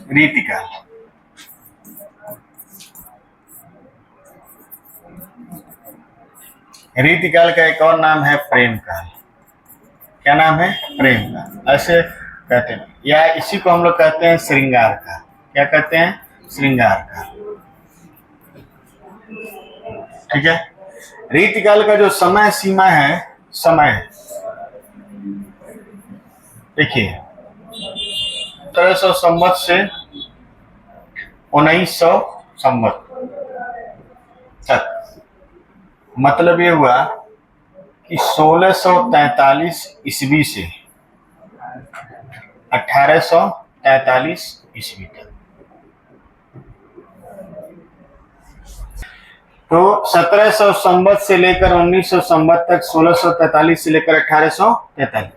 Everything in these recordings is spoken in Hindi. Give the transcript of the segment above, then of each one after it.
रीतिकाल। रीतिकाल का एक और नाम है प्रेम काल। क्या नाम है? प्रेम काल, ऐसे कहते हैं। या इसी को हम लोग कहते हैं श्रृंगार काल। क्या कहते हैं? श्रृंगार काल। ठीक है। रीतिकाल का जो समय सीमा है, समय देखिए 1700 संवत से 1900 संवत तक। मतलब ये हुआ कि 1643 ईस्वी से 1843 ईस्वी तक। तो 1700 संवत से लेकर 1900 संवत तक, 1643 से लेकर 1843।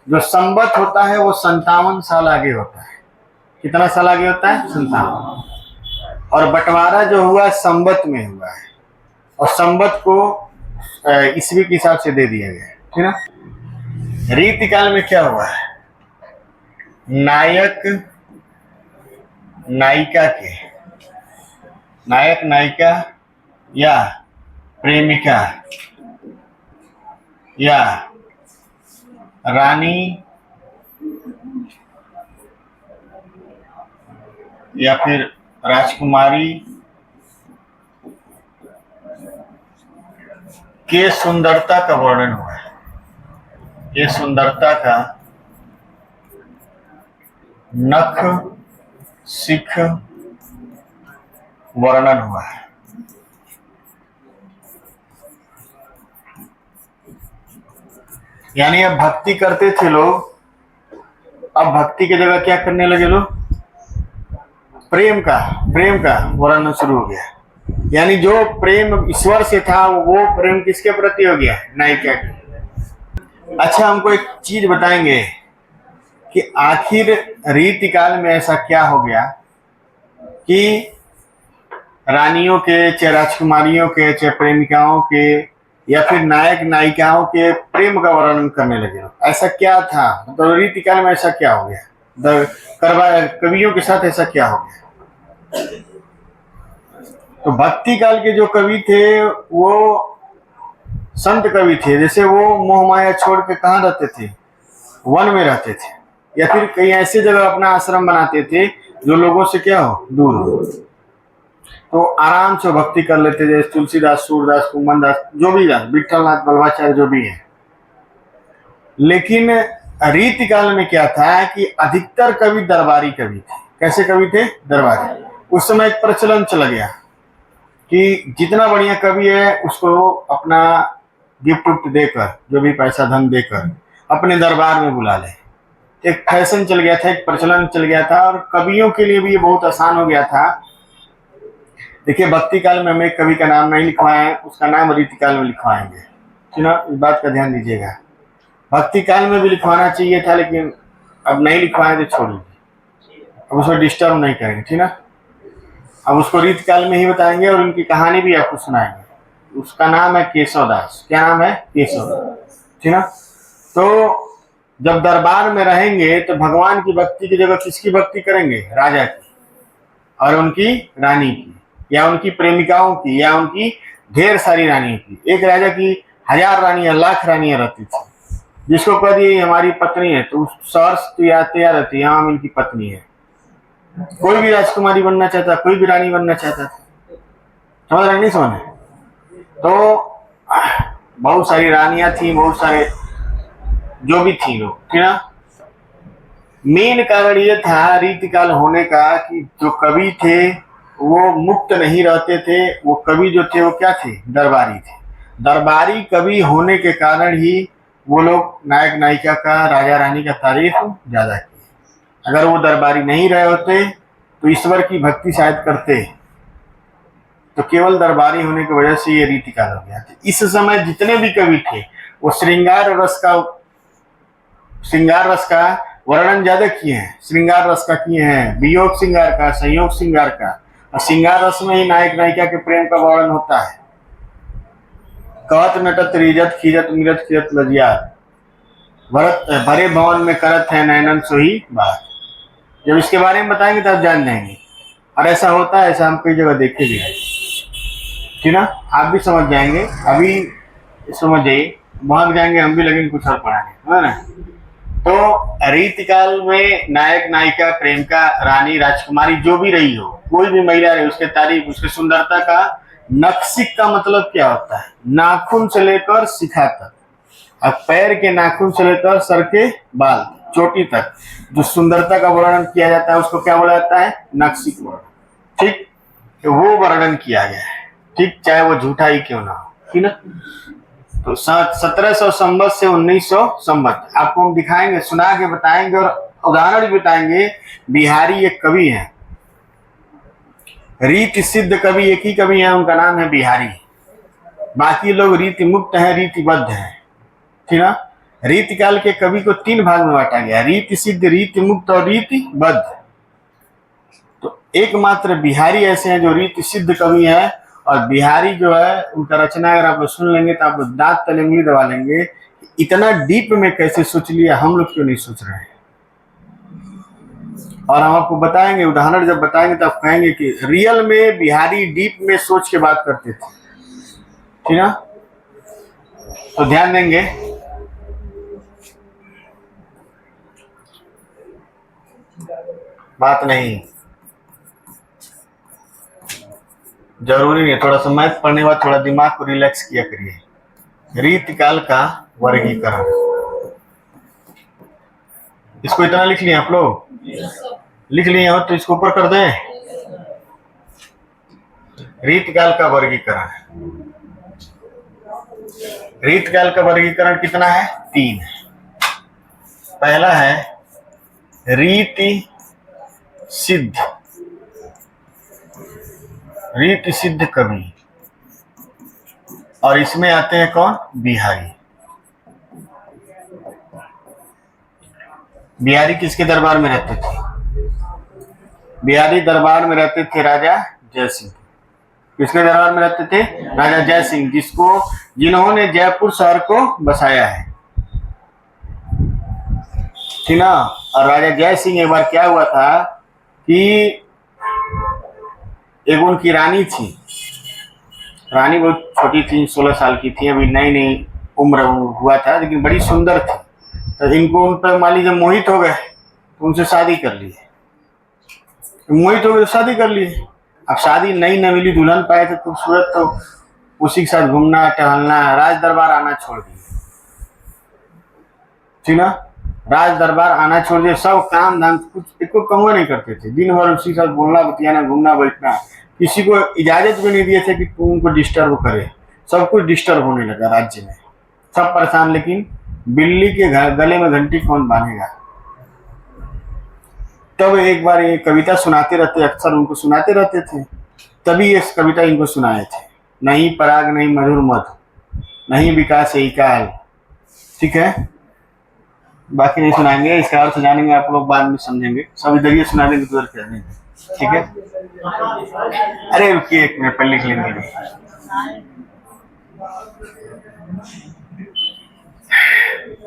जो संवत होता है वो 57 साल आगे होता है। कितना साल आगे होता है? 57। और बंटवारा जो हुआ संवत में हुआ है, और संवत को ईस्वी के हिसाब से दे दिया गया है। ठीक ना। रीतिकाल में क्या हुआ है? नायक नायिका या प्रेमिका या रानी या फिर राजकुमारी के सुंदरता का वर्णन हुआ है। ये सुंदरता का नख सिख वर्णन हुआ है। यानी अब भक्ति करते थे लोग, अब भक्ति की जगह क्या करने लगे लोग? प्रेम का वर्णन शुरू हो गया। यानी जो प्रेम ईश्वर से था वो प्रेम किसके प्रति हो गया? नायिका के। अच्छा, हमको एक चीज बताएंगे कि आखिर रीतिकाल में ऐसा क्या हो गया कि रानियों के, चाहे राजकुमारियों के, चाहे प्रेमिकाओं के, या फिर नायक नायिकाओं के प्रेम का वर्णन करने लगे? ऐसा क्या था? तो रीतिकाल में ऐसा क्या हो गया? कवियों के साथ ऐसा क्या हो गया? तो भक्ति काल के जो कवि थे वो संत कवि थे। जैसे वो मोह माया छोड़ के कहाँ रहते थे? वन में रहते थे, या फिर कहीं ऐसी जगह अपना आश्रम बनाते थे जो लोगों से क्या हो? दूर हो। तो आराम से भक्ति कर लेते, जैसे तुलसीदास, सूरदास, कुमन दास, जो भी दास, विठलनाथ, बल्लभाचार्य, जो भी है। लेकिन रीतिकाल में क्या था कि अधिकतर कवि दरबारी कवि थे। कैसे कवि थे? दरबारी। उस समय एक प्रचलन चला गया कि जितना बढ़िया कवि है उसको अपना गिफ्ट देकर, जो भी पैसा धन देकर अपने दरबार में बुला ले। एक फैशन चल गया था, एक प्रचलन चल गया था, और कवियों के लिए भी ये बहुत आसान हो गया था। देखिए, भक्ति काल में हमें एक कवि का नाम नहीं लिखवाए, उसका नाम रीतिकाल में लिखवाएंगे। ठीक ना, इस बात का ध्यान दीजिएगा। भक्ति काल में भी लिखवाना चाहिए था, लेकिन अब नहीं लिखवाए तो छोड़ दीजिए, अब उसको डिस्टर्ब नहीं करेंगे। ठीक ना। अब उसको रीतिकाल में ही बताएंगे और उनकी कहानी भी आपको सुनाएंगे। उसका नाम है केशवदास। क्या नाम है? केशवदास। ठीक ना। तो जब दरबार में रहेंगे तो भगवान की भक्ति की जगह किसकी भक्ति करेंगे? राजा की, और उनकी रानी की, या उनकी प्रेमिकाओं की, या उनकी ढेर सारी रानियों की। एक राजा की 1000 रानियां, लाख रानियां रहती थी। जिसको कह दिए हमारी पत्नी है तो शहर तैयार रहती है, हम इनकी पत्नी है। कोई भी राजकुमारी बनना चाहता, कोई भी रानी बनना चाहता था। समझ रहे? नहीं समझ? तो बहुत सारी रानियां थी, बहुत सारे जो भी थी लोग। ठीक ना। मेन कारण ये था रीतिकाल होने का कि जो कवि थे वो मुक्त नहीं रहते थे। वो कवि जो थे वो क्या थे? दरबारी थे। दरबारी कवि होने के कारण ही वो लोग नायक नायिका का, राजा रानी का तारीफ ज्यादा किए। अगर वो दरबारी नहीं रहे होते तो ईश्वर की भक्ति शायद करते। तो केवल दरबारी होने की वजह से ये रीतिकाल हो गया। इस समय जितने भी कवि थे वो श्रृंगार रस का वर्णन ज्यादा किए हैं। श्रृंगार रस का किए हैं, वियोग श्रृंगार का, संयोग श्रृंगार का। और श्रृंगार रस में ही नायक नायिका के प्रेम का वर्णन होता है। कहत नटत रिजत खीजत मिरत खीजत लजिया, भरे भवन में करत है नैनन सोही बात। जब इसके बारे में बताएंगे तब जान जाएंगे। और ऐसा होता है, ऐसा हम कई जगह देखे भी हैं, ठीक ना। आप भी समझ जाएंगे, अभी समझ जाइए, भाग जाएंगे हम भी, लगेंगे कुछ और पढ़ाने, है ना। तो रीतिकाल में नायक नायिका, प्रेमिका, रानी, राजकुमारी जो भी रही हो, कोई भी महिला रही, उसके तारीफ, उसकी सुंदरता का नक्सिक का मतलब क्या होता है? नाखून से लेकर शिखा तक, अब पैर के नाखून से लेकर सर के बाल चोटी तक जो सुंदरता का वर्णन किया जाता है उसको क्या बोला जाता है? नक्सिक वर्णन। ठीक, तो वो वर्णन किया गया है, ठीक, चाहे वो झूठा ही क्यों ना हो, ठीक ना। तो 1700 संवत से 1900 संवत आपको हम दिखाएंगे, सुना के बताएंगे और उदाहरण भी बताएंगे। बिहारी एक कवि है, रीति सिद्ध कवि एक ही कवि है, उनका नाम है बिहारी। बाकी लोग रीति मुक्त है, रीतिबद्ध है, ठीक ना। रीति काल के कवि को 3 भाग में बांटा गया, रीति सिद्ध, रीति मुक्त और रीतिबद्ध। तो एकमात्र बिहारी ऐसे हैं जो रीति सिद्ध कवि है। और बिहारी जो है, उनका रचना अगर आप लोग सुन लेंगे तो आप लोग दांत तले उंगली दबा लेंगे, इतना डीप में कैसे सोच लिया, हम लोग क्यों नहीं सोच रहे हैं। और हम आपको बताएंगे, उदाहरण जब बताएंगे तो आप कहेंगे कि रियल में बिहारी डीप में सोच के बात करते थे, ठीक ना। तो ध्यान देंगे। बात नहीं, जरूरी नहीं है, थोड़ा सा मैथ पढ़ने के बाद थोड़ा दिमाग को रिलैक्स किया करिए। रीतिकाल का वर्गीकरण, इसको इतना लिख लिए आप लोग? लिख लिए हो तो इसको ऊपर कर दें। रीतिकाल का वर्गीकरण, रीतिकाल का वर्गीकरण कितना है? 3 है। पहला है रीति सिद्ध, रीति सिद्ध कवि, और इसमें आते हैं कौन? बिहारी। बिहारी किसके दरबार में रहते थे? बिहारी दरबार में रहते थे राजा जय सिंह। किसके दरबार में रहते थे? राजा जय सिंह, जिन्होंने जयपुर शहर को बसाया है, ठीक ना। और राजा जय सिंह, एक बार क्या हुआ था कि एक उनकी रानी थी, रानी बहुत छोटी थी, 16 साल की थी, अभी नई नई उम्र हुआ था, लेकिन बड़ी सुंदर थी। तो इनको उन पर माली जब मोहित हो गए तो उनसे शादी कर ली, मोहित हो गए तो शादी कर ली। अब शादी नई नवीली दुल्हन पाए थे खूबसूरत, तो उसी के साथ घूमना टहलना, राज दरबार आना छोड़ दिए, ठीक ना। राज दरबार आना छोड़ दिए, सब काम धाम कुछ इसको कम नहीं करते थे, दिन भर उसी के साथ बोलना बतियाना, घूमना बैठना, किसी को इजाजत भी नहीं दिए थे कि तू उनको डिस्टर्ब करे। सब कुछ डिस्टर्ब होने लगा राज्य में, सब परेशान। लेकिन बिल्ली के गले में घंटी कौन बांधेगा। तब एक बार ये कविता सुनाते रहते, अक्सर उनको सुनाते रहते थे, तभी ये कविता इनको सुनाए थे। नहीं पराग नहीं मधुर मध, नहीं विकास यही काल, ठीक है। बाकी नहीं सुनाएंगे, इसका अर्थ जानेंगे आप लोग, बाद में समझेंगे। सब इधर ही सुना देंगे तो उधर क्या देंगे, ठीक है। अरे रुकिए एक मिनट, पहले लिख लेंगे,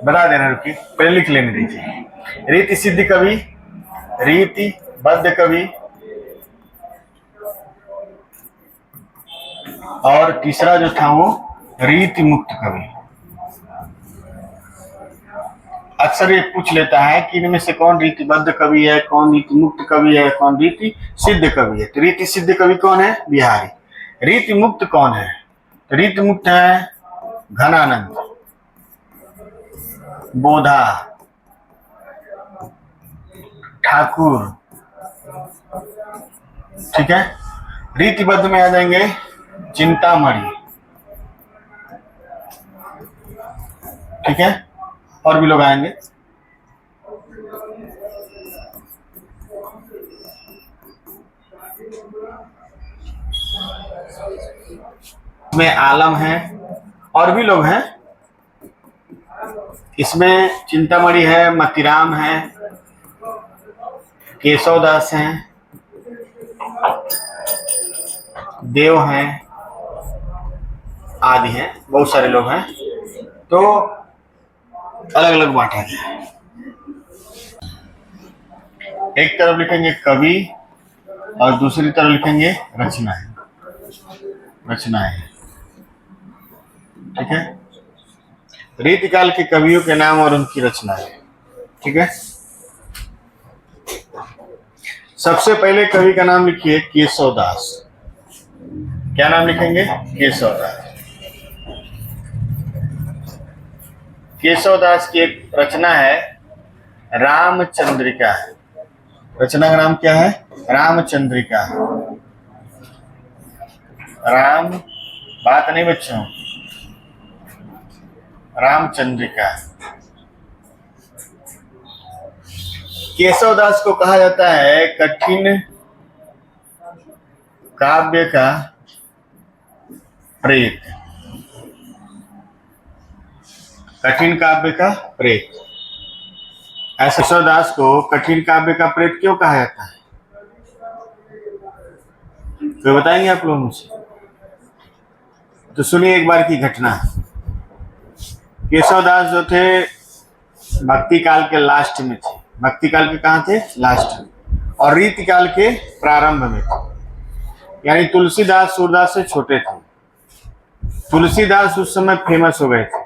बता देना, रुकिए पहले लिख लेने दीजिए। रीति सिद्ध कवि, रीति बद्ध कवि, और तीसरा जो था वो रीति मुक्त कवि। अक्सर ये पूछ लेता है कि इनमें से कौन रीतिबद्ध कवि है, कौन रीति मुक्त कवि है, कौन रीति सिद्ध कवि है। तो रीति सिद्ध कवि कौन है? बिहारी। रीति मुक्त कौन है? तो रीति मुक्त है घनानंद, बोधा, ठाकुर, ठीक है। रीतिबद्ध में आ जाएंगे चिंतामणि, ठीक है, और भी लोग आएंगे। इसमें आलम है और भी लोग हैं, इसमें चिंतामणि है, मतीराम है, केशवदास हैं, देव हैं, आदि हैं, बहुत सारे लोग हैं। तो अलग अलग बांटा गया है। एक तरफ लिखेंगे कवि और दूसरी तरफ लिखेंगे रचनाएं। रचनाएं, ठीक है। रीतिकाल के कवियों के नाम और उनकी रचनाएं, ठीक है। सबसे पहले कवि का नाम लिखिए केशवदास। क्या नाम लिखेंगे? केशवदास। केशवदास की एक रचना है रामचंद्रिका। रचना का नाम क्या है? रामचंद्रिका। राम, बात नहीं बच्चों, रामचंद्रिका। केशवदास को कहा जाता है कठिन काव्य का प्रेत। कठिन काव्य का प्रेत। ऐसे केशवदास को कठिन काव्य का प्रेत क्यों कहा जाता है? तो बताएंगे आप लोग मुझे? तो सुनिए एक बार की घटना। केशवदास जो थे भक्ति काल के लास्ट में थे। भक्ति काल के कहाँ थे? लास्ट में। और रीति काल के प्रारंभ में थे, यानी तुलसीदास सूरदास से छोटे थे। तुलसीदास उस समय फेमस हो गए थे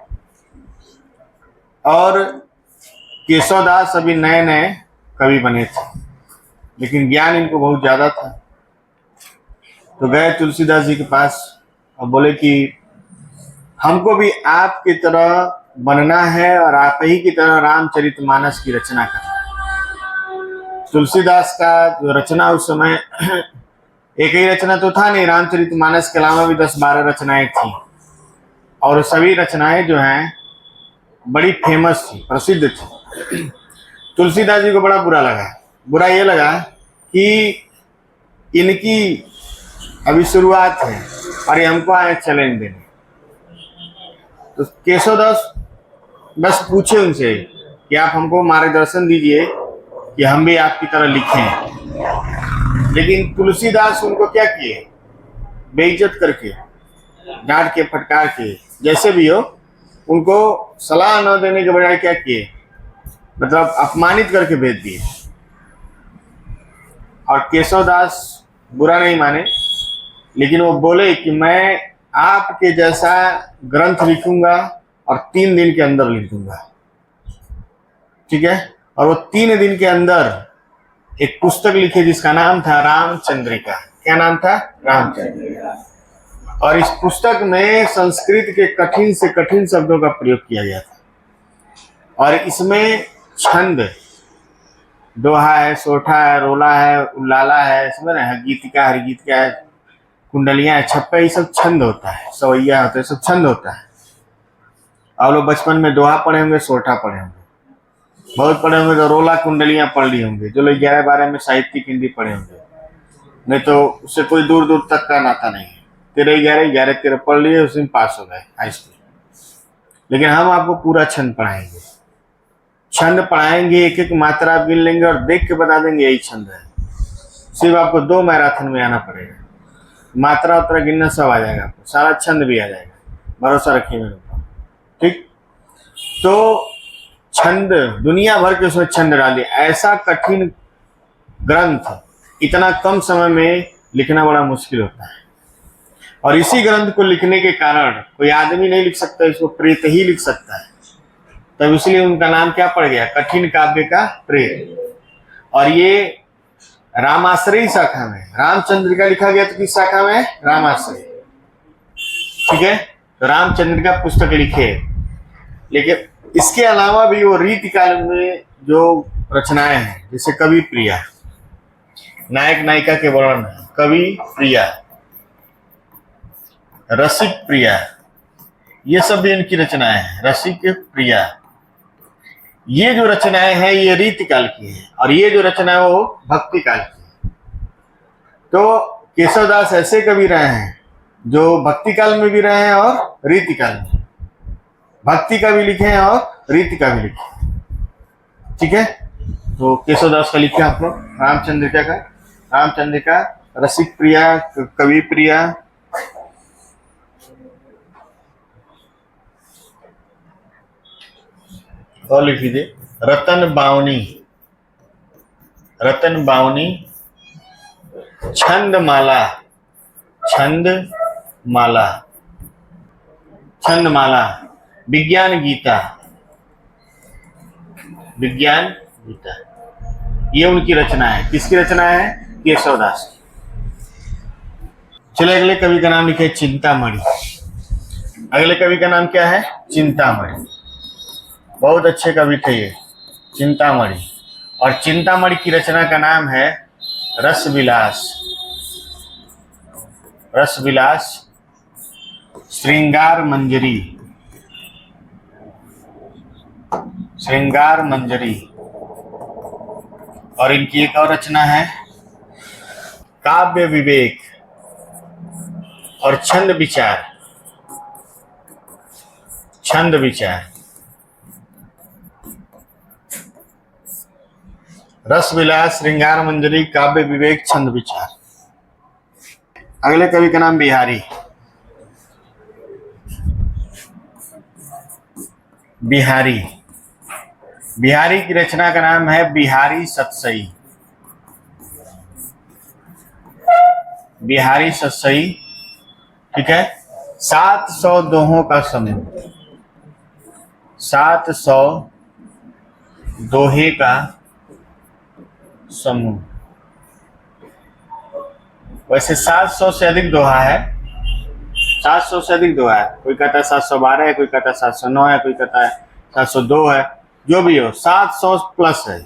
और केशवदास अभी नए नए कवि बने थे, लेकिन ज्ञान इनको बहुत ज्यादा था। तो गए तुलसीदास जी के पास और बोले कि हमको भी आपकी तरह बनना है और आप ही की तरह रामचरितमानस की रचना करना है। तुलसीदास का जो रचना उस समय एक ही रचना तो था नहीं, रामचरितमानस के अलावा भी 10-12 रचनाएं थी और सभी रचनाएं जो हैं बड़ी फेमस थी, प्रसिद्ध थी। तुलसीदास जी को बड़ा बुरा लगा। बुरा ये लगा कि इनकी अभी शुरुआत है और ये हमको आए चैलेंज देने। तो केशवदास बस पूछे उनसे कि आप हमको मार्गदर्शन दीजिए कि हम भी आपकी तरह लिखें। लेकिन तुलसीदास उनको क्या किए? बेइज्जत करके, डांट के, फटकार के, जैसे भी हो, उनको सलाह न देने के बजाय क्या किए? मतलब अपमानित करके भेज दिए। और केशवदास बुरा नहीं माने, लेकिन वो बोले कि मैं आपके जैसा ग्रंथ लिखूंगा और 3 दिन के अंदर लिख दूंगा, ठीक है। और वो 3 दिन के अंदर एक पुस्तक लिखे जिसका नाम था रामचंद्रिका। क्या नाम था? रामचंद्रिका। और इस पुस्तक में संस्कृत के कठिन से कठिन शब्दों का प्रयोग किया गया था और इसमें छंद, दोहा है, सोठा है, रोला है, उल्लाला है, इसमें गीतिका, हरिगीतिका है, कुंडलियां, छप्पे, ये सब छंद होता है, सवैया होता है, सब छंद होता है। आप लोग बचपन में दोहा पढ़े होंगे, सोठा पढ़े होंगे, बहुत पढ़े होंगे तो रोला कुंडलियां पढ़ ली होंगे। जो लोग 11-12 में साहित्यिक हिंदी पढ़े होंगे, नहीं तो उससे कोई दूर दूर तक का नाता नहीं है। 13-11 पढ़ लिए, उसी में पास हो गए हाई स्कूल। लेकिन हम आपको पूरा छंद पढ़ाएंगे। छंद पढ़ाएंगे, एक एक मात्रा आप गिन लेंगे और देख के बता देंगे यही छंद है। सिर्फ आपको 2 मैराथन में आना पड़ेगा, मात्रा उतरा गिनना सब आ जाएगा, आपको सारा छंद भी आ जाएगा, भरोसा रखिए मेरे ऊपर, ठीक। तो छंद, दुनिया भर के उसमें छंद डालिए। ऐसा कठिन ग्रंथ इतना कम समय में लिखना बड़ा मुश्किल होता है और इसी ग्रंथ को लिखने के कारण कोई आदमी नहीं लिख सकता, इसको प्रेत ही लिख सकता है। तब इसलिए उनका नाम क्या पड़ गया? कठिन काव्य का प्रेत। और ये रामाश्रयी शाखा में, रामचंद्रिका लिखा गया तो किस शाखा में? रामाश्रयी, ठीक है। तो रामचंद्रिका पुस्तक लिखे। लेकिन इसके अलावा भी वो रीति काल में जो रचनाएं हैं, जैसे कवि प्रिया, नायक नायिका के वर्णन है, कवि प्रिया, रसिक प्रिया, ये सब भी इनकी रचनाएं हैं। रसिक प्रिया, ये जो रचनाएं हैं ये रीति काल की है और ये जो रचना है वो भक्ति काल की है। तो केशवदास ऐसे कवि रहे हैं जो भक्ति काल में भी रहे हैं और रीति काल में, भक्ति का भी लिखे हैं और रीति का भी लिखे, ठीक है। तो केशवदास का लिखे आप लोग रामचंद्रिका का, रामचंद्रिका, रसिक प्रिया, कवि प्रिया, और लिख लीजिए रतन बावनी। रतन बावनी, छंदमाला, छंदमाला, छंदमाला, विज्ञान गीता, विज्ञान गीता, ये उनकी रचना है। किसकी रचना है? केशवदास की। चलिए अगले कवि का नाम लिखे चिंतामणि। अगले कवि का नाम क्या है? चिंतामणि। बहुत अच्छे कवि थे ये, चिंतामणि। और चिंतामणि की रचना का नाम है रसविलास। रसविलास, श्रृंगार मंजरी, श्रृंगार मंजरी। और इनकी एक और रचना है काव्य विवेक और छंद विचार, छंद विचार। रसविलास, श्रृंगार मंजरी, काव्य विवेक, छंद विचार। अगले कवि का नाम बिहारी। बिहारी, बिहारी की रचना का नाम है बिहारी सतसई। बिहारी सतसई, ठीक है। 700 दोहों का समूह, 700 दोहे का समूह। वैसे 700 से अधिक दोहा है, 700 से अधिक दोहा है। कोई कहता है 712 है, कोई कहता है 709 है, कोई कहता है 702 है। जो भी हो, 700 प्लस है।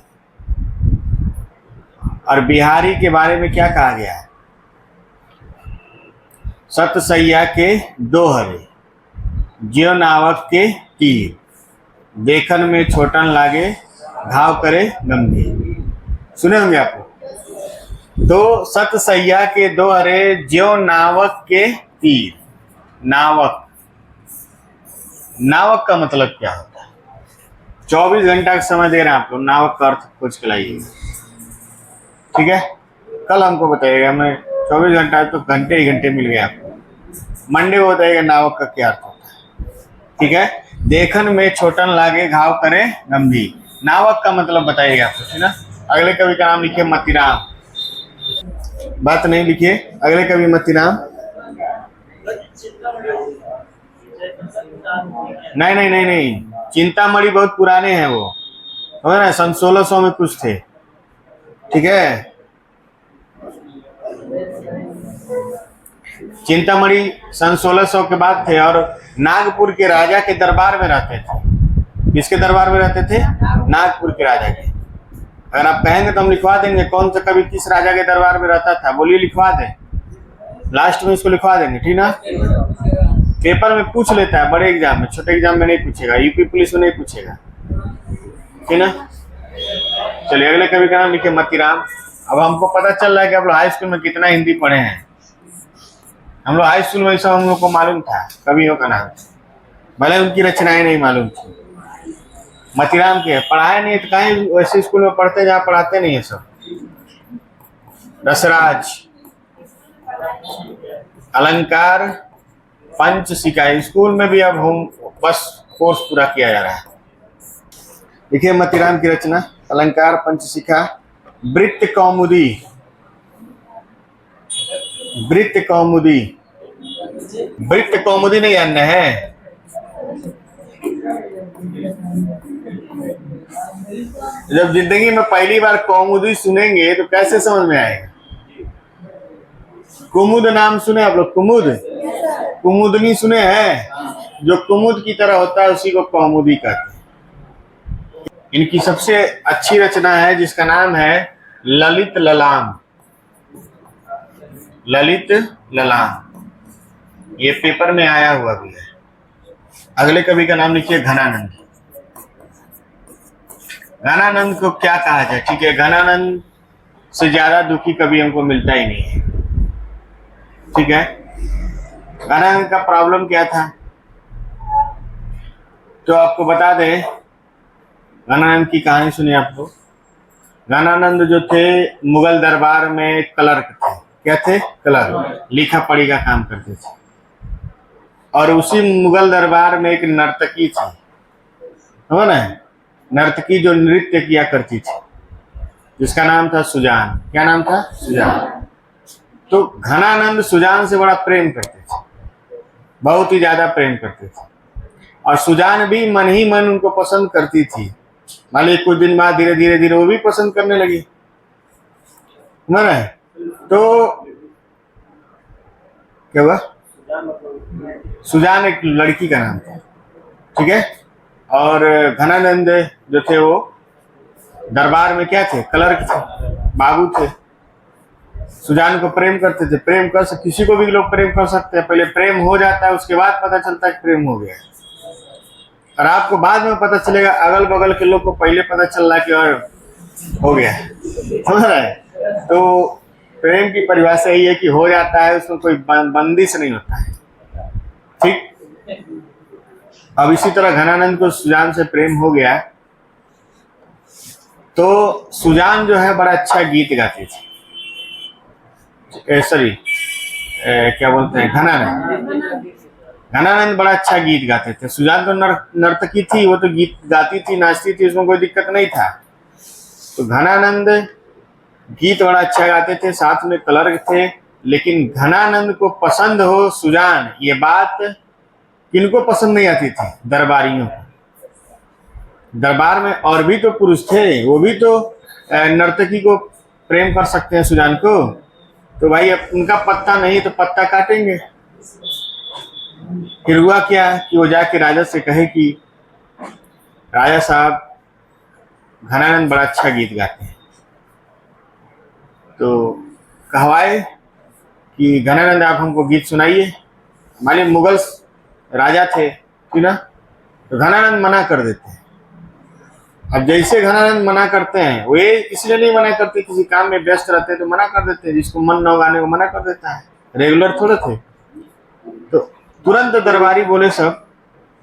और बिहारी के बारे में क्या कहा गया है? सतसैया के दोहरे, ज्यो नावक के तीर, देखन में छोटन लागे, घाव करे गंभीर। सुने होंगे आपको। तो सतसैया के दोहरे, ज्यो नावक के तीर। नावक, नावक का मतलब क्या होता है? 24 घंटा का समय दे रहे हैं आप लोग, नावक का अर्थ खोज के लाइए, ठीक है। कल हमको बताइएगा, मैं 24 घंटा तो घंटे ही घंटे मिल गए आपको। मंडे को बताइएगा नावक का क्या अर्थ होता है, ठीक है। देखन में छोटन लागे, घाव करे गंभीर, नावक का मतलब बताइएगा आपको, ठीक ना। अगले कवि का नाम लिखिए मतीराम। बात नहीं लिखिए, अगले कवि मतीराम। नहीं नहीं नहीं नहीं, चिंतामणि बहुत पुराने हैं वो, है ना, सन 1600 में कुछ थे, ठीक है। चिंतामणि सन 1600 के बाद थे और नागपुर के राजा के दरबार में रहते थे। किसके दरबार में रहते थे? नागपुर के राजा के। अगर आप कहेंगे तो हम लिखवा देंगे कौन सा कवि किस राजा के दरबार में रहता था। बोलिए, लिखवा दें, लास्ट में इसको लिखवा देंगे, ठीक ना। पेपर में पूछ लेता है, बड़े एग्जाम में, छोटे एग्जाम में नहीं पूछेगा, यूपी पुलिस में नहीं पूछेगा, ठीक ना। चलिए अगले कवि का नाम लिखिए मतीराम। अब हमको पता चल रहा है कि आप लोग हाई स्कूल में कितना हिंदी पढ़े हैं। हम लोग हाई स्कूल में सब हम लोग को मालूम था कवियों का नाम, भले उनकी रचनाएं नहीं मालूम थी। मतीराम के पढ़ाए नहीं तो कहीं वैसे स्कूल में पढ़ते जहाँ पढ़ाते नहीं है सब। रसराज, अलंकार, पंचशिखा, स्कूल में भी अब हम बस कोर्स पूरा किया जा रहा है। देखिए मतीराम की रचना, अलंकार, पंचशिखा, वृत्त कौमुदी, वृत्त कौमुदी। वृत्त कौमुदी नहीं जानना है? जब जिंदगी में पहली बार कौमुदी सुनेंगे तो कैसे समझ में आएगा? कुमुद नाम सुने आप लोग? कुमुद, कुमुदनी सुने हैं? जो कुमुद की तरह होता है उसी को कौमुदी कहते हैं। इनकी सबसे अच्छी रचना है जिसका नाम है ललित ललाम। ललित ललाम, ये पेपर में आया हुआ भी है। अगले कवि का नाम लिखिए घनानंद। घनानंद को क्या कहा जाए, ठीक है। घनानंद से ज्यादा दुखी कवि हमको मिलता ही नहीं है, ठीक है। घनानंद का प्रॉब्लम क्या था तो आपको बता दें। घनानंद की कहानी सुनिए आपको। घनानंद जो थे मुगल दरबार में क्लर्क थे। क्या थे? क्लर्क, लिखा पढ़ी का काम करते थे। और उसी मुगल दरबार में एक नर्तकी थी, हो ना, नर्तकी जो नृत्य किया करती थी। जिसका नाम था सुजान। क्या नाम था? सुजान। तो घनानंद सुजान से बड़ा प्रेम करते थे, बहुत ही ज्यादा प्रेम करते थे, और सुजान भी मन ही मन उनको पसंद करती थी। मान लीजिए कुछ दिन बाद धीरे धीरे धीरे वो भी पसंद करने लगी, समझ रहे हैं? तो क्या हुआ? सुजान एक लड़की का नाम था, ठीक है। और घनानंद जो थे वो दरबार में क्या थे? क्लर्क थे, बाबू थे। सुजान को प्रेम करते थे। प्रेम कर सकते, किसी को भी लोग प्रेम कर सकते हैं, पहले प्रेम हो जाता है, उसके बाद पता चलता है कि प्रेम हो गया। और आपको बाद में पता चलेगा, अगल बगल के लोग को पहले पता चल रहा है कि और हो गया, समझ रहे हैं? तो प्रेम की परिभाषा यही है कि हो जाता है, उसमें कोई बंदिश नहीं होता है, ठीक। अब इसी तरह घनानंद को सुजान से प्रेम हो गया, तो सुजान जो है बड़ा अच्छा गीत गाती थी। सॉरी, क्या बोलते हैं, घनानंद बड़ा अच्छा गीत गाते थे। सुजान तो नर्तकी थी, वो तो गीत गाती थी, नाचती थी, उसमें कोई दिक्कत नहीं था। तो घनानंद गीत बड़ा अच्छा गाते थे, साथ में क्लर्क थे। लेकिन घनानंद को पसंद हो सुजान, ये बात किनको पसंद नहीं आती थी? दरबारियों को। दरबार में और भी तो पुरुष थे, वो भी तो नर्तकी को प्रेम कर सकते हैं, सुजान को। तो भाई अब उनका पत्ता नहीं तो पत्ता काटेंगे। फिर हुआ क्या कि वो जाके राजा से कहे कि राजा साहब, घनानंद बड़ा अच्छा गीत गाते हैं। तो कहवाए कि घनानंद आप हमको गीत सुनाइए। हमारे मुगल राजा थे, ठीक ना? तो घनानंद मना कर देते हैं। अब जैसे घनानंद मना करते हैं, वो ये इसलिए नहीं मना करते, किसी काम में व्यस्त रहते हैं तो मना कर देते हैं, जिसको मन न गाने को मना कर देता है, रेगुलर थोड़े थे। तो तुरंत दरबारी बोले सब,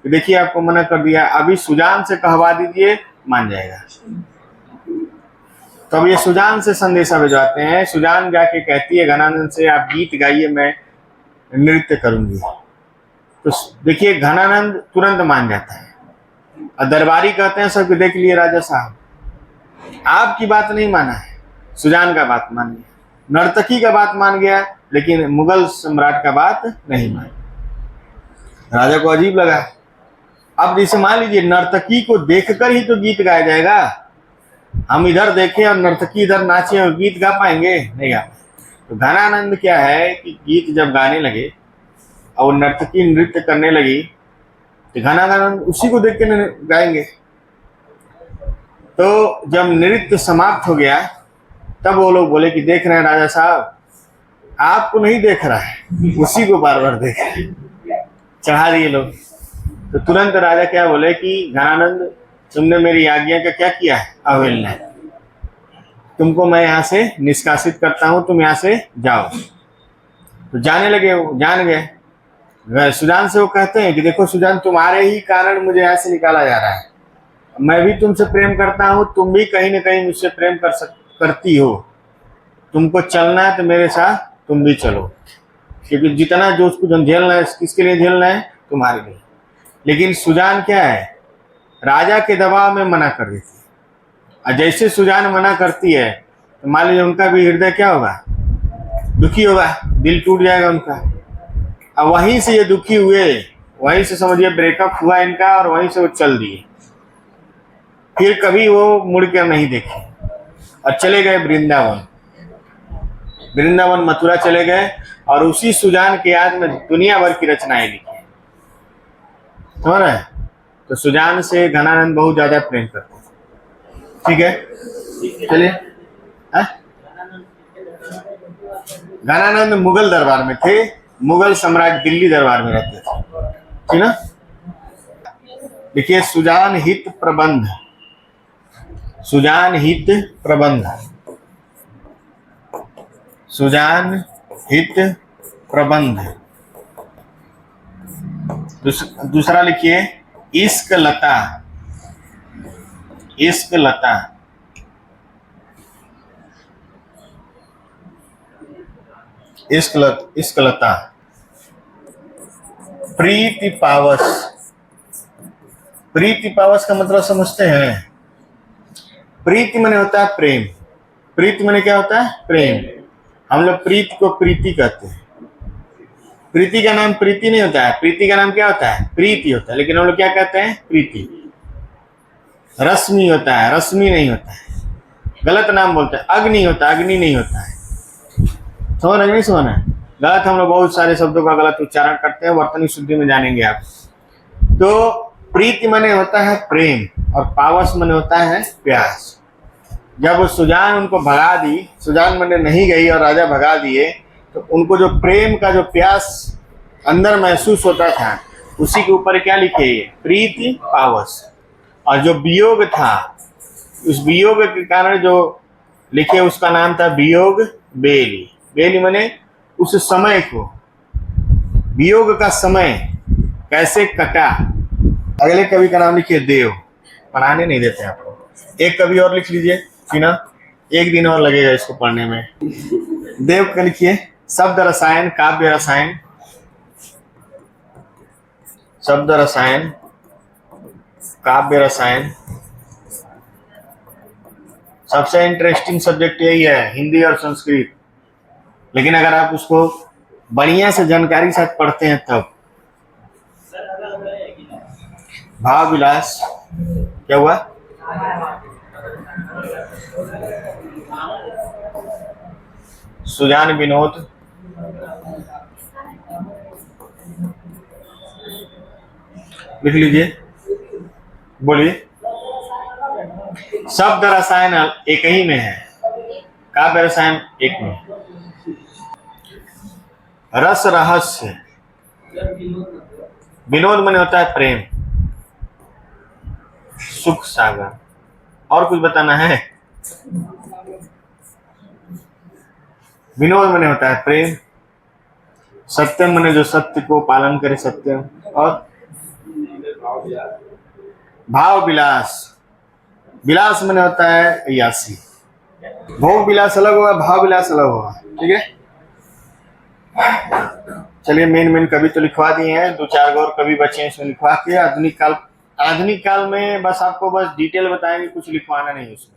देखिए आपको मना कर दिया, अभी सुजान से कहवा दीजिए, मान जाएगा। तो अब ये सुजान से संदेशा भिजवाते हैं। सुजान जाके कहती है घनानंद से, आप गीत गाइए, मैं नृत्य करूंगी। तो देखिए घनानंद तुरंत मान जाता है। और दरबारी कहते हैं सब, देख लिए राजा साहब, आपकी बात नहीं माना है, सुजान का बात मान गया, नर्तकी का बात मान गया, लेकिन मुगल सम्राट का बात नहीं माना। राजा को अजीब लगा। अब जैसे मान लीजिए नर्तकी को देखकर ही तो गीत गाया जाएगा, हम इधर देखें और नर्तकी इधर नाचे और गीत गा पाएंगे? नहीं गा पाएंगे। तो घनानंद क्या है कि गीत जब गाने लगे और नर्तकी नृत्य करने लगी, तो घनानंद उसी को देख के गाएंगे। तो जब नृत्य समाप्त हो गया, तब वो लोग बोले कि देख रहे हैं राजा साहब, आपको नहीं देख रहा है, उसी को बार बार देख रहे हैं, चढ़ा दिए लोग। तो तुरंत राजा क्या बोले कि घनानंद, तुमने मेरी आज्ञा का क्या किया है? अवहेलना। तुमको मैं यहाँ से निष्कासित करता हूँ, तुम यहाँ से जाओ। तो जाने लगे, वो जान गए। सुजान से वो कहते हैं कि देखो सुजान, तुम्हारे ही कारण मुझे यहाँ से निकाला जा रहा है, मैं भी तुमसे प्रेम करता हूँ, तुम भी कहीं ना कहीं मुझसे प्रेम करती हो, तुमको चलना है तो मेरे साथ तुम भी चलो, क्योंकि जितना जो उसको झेलना है, किसके लिए झेलना है? तुम्हारे लिए। लेकिन सुजान क्या है, राजा के दबाव में मना कर देती है। और जैसे सुजान मना करती है, तो मान लीजिए उनका भी हृदय क्या होगा? दुखी होगा, दिल टूट जाएगा उनका। अब वहीं से ये दुखी हुए, वहीं से समझिए ब्रेकअप हुआ इनका, और वहीं से वो चल दिए। फिर कभी वो मुड़ कर नहीं देखे और चले गए वृंदावन। वृंदावन मथुरा चले गए, और उसी सुजान के याद में दुनिया भर की रचनाएं लिखी, समझ रहे हैं? तो सुजान से घनानंद बहुत ज्यादा प्रेम करते थे, ठीक है। चलिए, घनानंद मुगल दरबार में थे, मुगल सम्राट दिल्ली दरबार में रहते थे, ठीक ना? देखिए सुजान हित प्रबंध, सुजान हित प्रबंध, सुजान हित प्रबंध। दूसरा लिखिए इश्क लता, इश्क लता, इश्क लता। प्रीति पावस, प्रीति पावस का मतलब समझते हैं? प्रीति माने होता है प्रेम, प्रीत माने क्या होता है? प्रेम। हम लोग प्रीत को प्रीति कहते हैं। प्रीति का नाम प्रीति नहीं होता है, प्रीति का नाम क्या होता है? प्रीति होता है। लेकिन हम लोग क्या कहते हैं? प्रीति। रश्मि होता है, रश्मि नहीं होता है। गलत नाम बोलते हैं। अग्नि होता है, अग्नि नहीं होता है। समझ रहे नहीं समझ रहे? गलत हम लोग बहुत सारे शब्दों का गलत उच्चारण करते हैं, वर्तनी शुद्धि में जानेंगे आप। तो प्रीति माने होता है प्रेम और पावस माने होता है प्यास। जब सुजान उनको भगा दी, सुजान माने नहीं गई और राजा भगा दिए, तो उनको जो प्रेम का जो प्यास अंदर महसूस होता था, उसी के ऊपर क्या लिखे? प्रीति पावस। और जो वियोग था, उस वियोग के कारण जो लिखे उसका नाम था वियोग बेली। बेली माने उस समय को, वियोग का समय कैसे कटा। अगले कवि का नाम लिखिए देव। पढ़ाने नहीं देते आपको। एक कवि और लिख लीजिए सीना, एक दिन और लगेगा इसको पढ़ने में। देव का लिखिए शब्द रसायन, काव्य रसायन, शब्द रसायन, काव्य रसायन। सबसे इंटरेस्टिंग सब्जेक्ट यही है, हिंदी और संस्कृत। लेकिन अगर आप उसको बढ़िया से जानकारी साथ पढ़ते हैं तब। भाव विलास क्या हुआ? सुजान विनोद, लिख लीजिए, बोलिए। शब्द रसायन एक ही में है, काव्य रसायन एक में। रस रहस्य, विनोद माने होता है प्रेम, सुख सागर। और कुछ बताना है? विनोद माने होता है प्रेम, सत्यम माने जो सत्य को पालन करे, सत्यम। और भाव विलास, विलास माने होता है अय्यासी। भोग विलास अलग होगा, भाव विलास अलग होगा। ठीक है, चलिए मेन कवि तो लिखवा दिए हैं, 2-4 और कवि बचे हैं, इसमें लिखवा के आधुनिक काल में बस आपको बस डिटेल बताएंगे, कुछ लिखवाना नहीं उसमें।